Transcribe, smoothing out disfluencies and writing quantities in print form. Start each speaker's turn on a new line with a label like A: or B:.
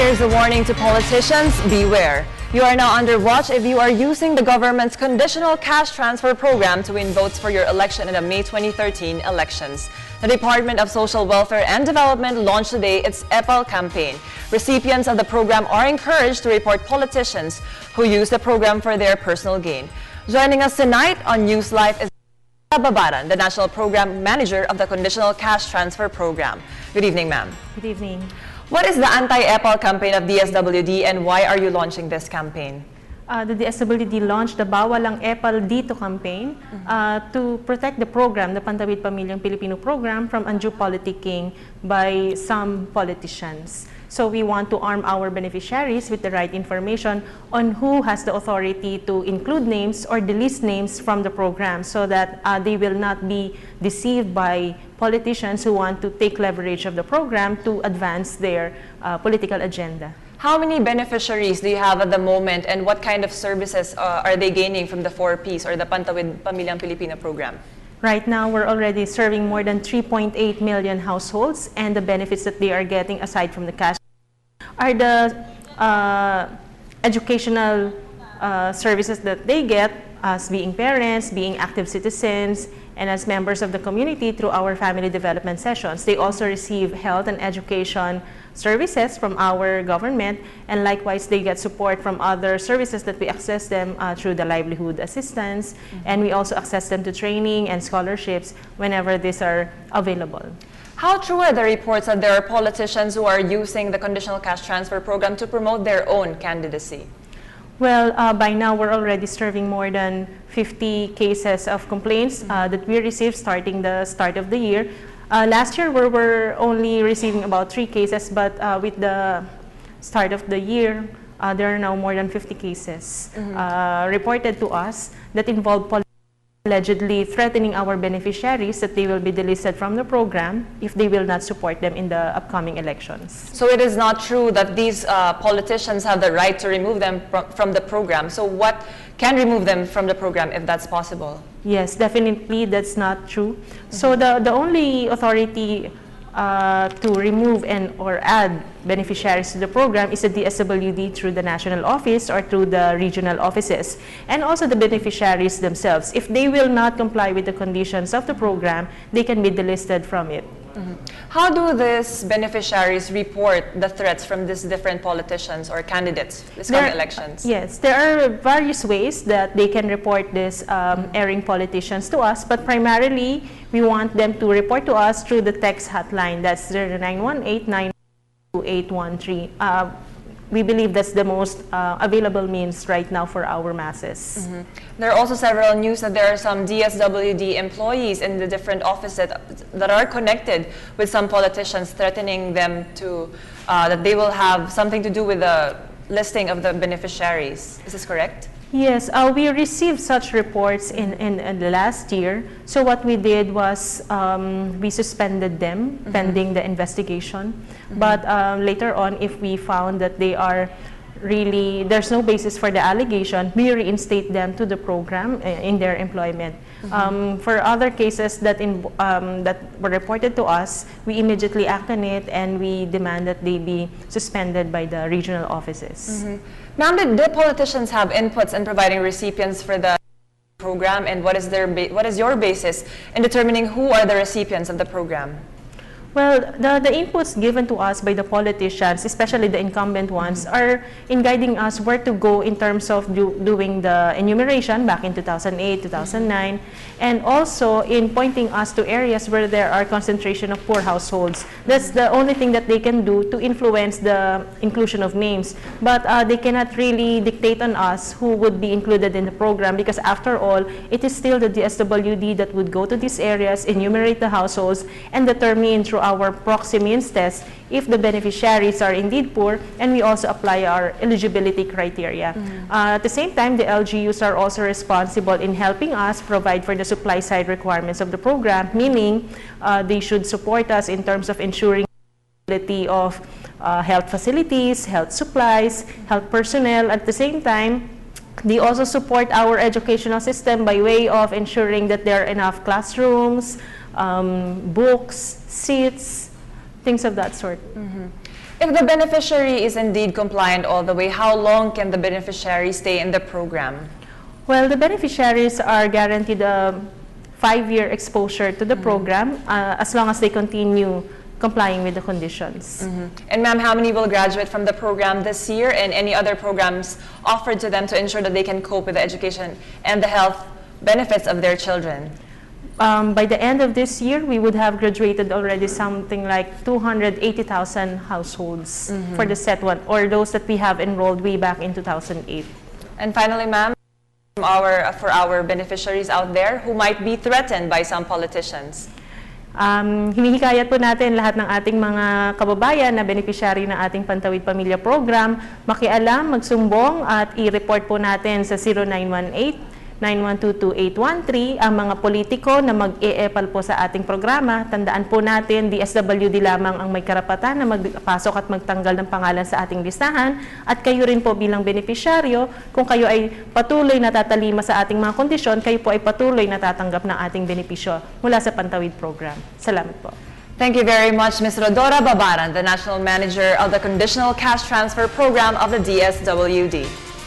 A: Here's a warning to politicians, beware. You are now under watch if you are using the government's Conditional Cash Transfer Program to win votes for your election in the May 2013 elections. The Department of Social Welfare and Development launched today its Epal campaign. Recipients of the program are encouraged to report politicians who use the program for their personal gain. Joining us tonight on NewsLife is Rhodora Babaran, the National Program Manager of the Conditional Cash Transfer Program. Good evening, ma'am.
B: Good evening.
A: What is the Anti-Epal campaign of DSWD and why are you launching this campaign?
B: The DSWD launched the Bawalang Epal Dito campaign to protect the program, the Pantawid Pamilyang Pilipino program, from undue politicking by some politicians. So we want to arm our beneficiaries with the right information on who has the authority to include names or delist names from the program so that they will not be deceived by politicians who want to take leverage of the program to advance their political agenda.
A: How many beneficiaries do you have at the moment and what kind of services are they gaining from the 4Ps or the Pantawid Pamilyang Pilipino program?
B: Right now, we're already serving more than 3.8 million households, and the benefits that they are getting aside from the cash are the educational services that they get as being parents, being active citizens, and as members of the community through our family development sessions. They also receive health and education services from our government, and likewise they get support from other services that we access them through the livelihood assistance, and we also access them to training and scholarships whenever these are available.
A: How true are the reports that there are politicians who are using the Conditional Cash Transfer Program to promote their own candidacy?
B: Well, by now we're already serving more than 50 cases of complaints that we received starting the start of the year. Last year we were only receiving about 3 cases, but with the start of the year, there are now more than 50 cases reported to us that involve allegedly threatening our beneficiaries that they will be delisted from the program if they will not support them in the upcoming elections.
A: So it is not true that these politicians have the right to remove them from the program. So what can remove them from the program if that's possible?
B: Yes, definitely that's not true. So the only authority to remove and or add beneficiaries to the program is the DSWD through the national office or through the regional offices, and also the beneficiaries themselves. If they will not comply with the conditions of the program, they can be delisted from it.
A: How do these beneficiaries report the threats from these different politicians or candidates this coming elections?
B: Yes, there are various ways that they can report these erring politicians to us, but primarily we want them to report to us through the text hotline. That's 0918-92813. We believe that's the most available means right now for our masses.
A: There are also several news that there are some DSWD employees in the different offices that are connected with some politicians, threatening them to that they will have something to do with the listing of the beneficiaries. Is this correct?
B: Yes, we received such reports in the last year. So what we did was we suspended them pending the investigation. But later on, if we found that they are really, there's no basis for the allegation, we reinstate them to the program in their employment. For other cases that were reported to us, we immediately act on it and we demand that they be suspended by the regional offices.
A: Ma'am, did the politicians have inputs in providing recipients for the program, and what is your basis in determining who are the recipients of the program?
B: Well, the inputs given to us by the politicians, especially the incumbent ones, are in guiding us where to go in terms of doing the enumeration back in 2008, 2009, and also in pointing us to areas where there are concentration of poor households. That's the only thing that they can do to influence the inclusion of names. But they cannot really dictate on us who would be included in the program, because after all, it is still the DSWD that would go to these areas, enumerate the households, and determine through our proxy means test if the beneficiaries are indeed poor, and we also apply our eligibility criteria. At the same time, the LGUs are also responsible in helping us provide for the supply side requirements of the program, meaning they should support us in terms of ensuring availability of health facilities, health supplies, health personnel. At the same time, they also support our educational system by way of ensuring that there are enough classrooms, books, seats, things of that sort.
A: If the beneficiary is indeed compliant all the way, how long can the beneficiary stay in the program?
B: Well, the beneficiaries are guaranteed a 5-year exposure to the program as long as they continue complying with the conditions.
A: And ma'am, how many will graduate from the program this year, and any other programs offered to them to ensure that they can cope with the education and the health benefits of their children?
B: By the end of this year, we would have graduated already something like 280,000 households for the set one, or those that we have enrolled way back in 2008.
A: And finally, ma'am, for our beneficiaries out there who might be threatened by some politicians.
B: Hinihikayat po natin lahat ng ating mga kababayan na beneficiary ng ating Pantawid Pamilya Program, makialam, magsumbong at i-report po natin sa 0918-912-2813 ang mga politiko na mag-e-epal po sa ating programa. Tandaan po natin, DSWD lamang ang may karapatan na magpasok at magtanggal ng pangalan sa ating listahan, at kayo rin po bilang beneficiaryo, kung kayo ay patuloy na tatalima sa ating mga kondisyon, kayo po ay patuloy na tatanggap ng ating benepisyo mula sa Pantawid Program. Salamat po.
A: Thank you very much, Ms. Rhodora Babaran, the National Manager of the Conditional Cash Transfer Program of the DSWD.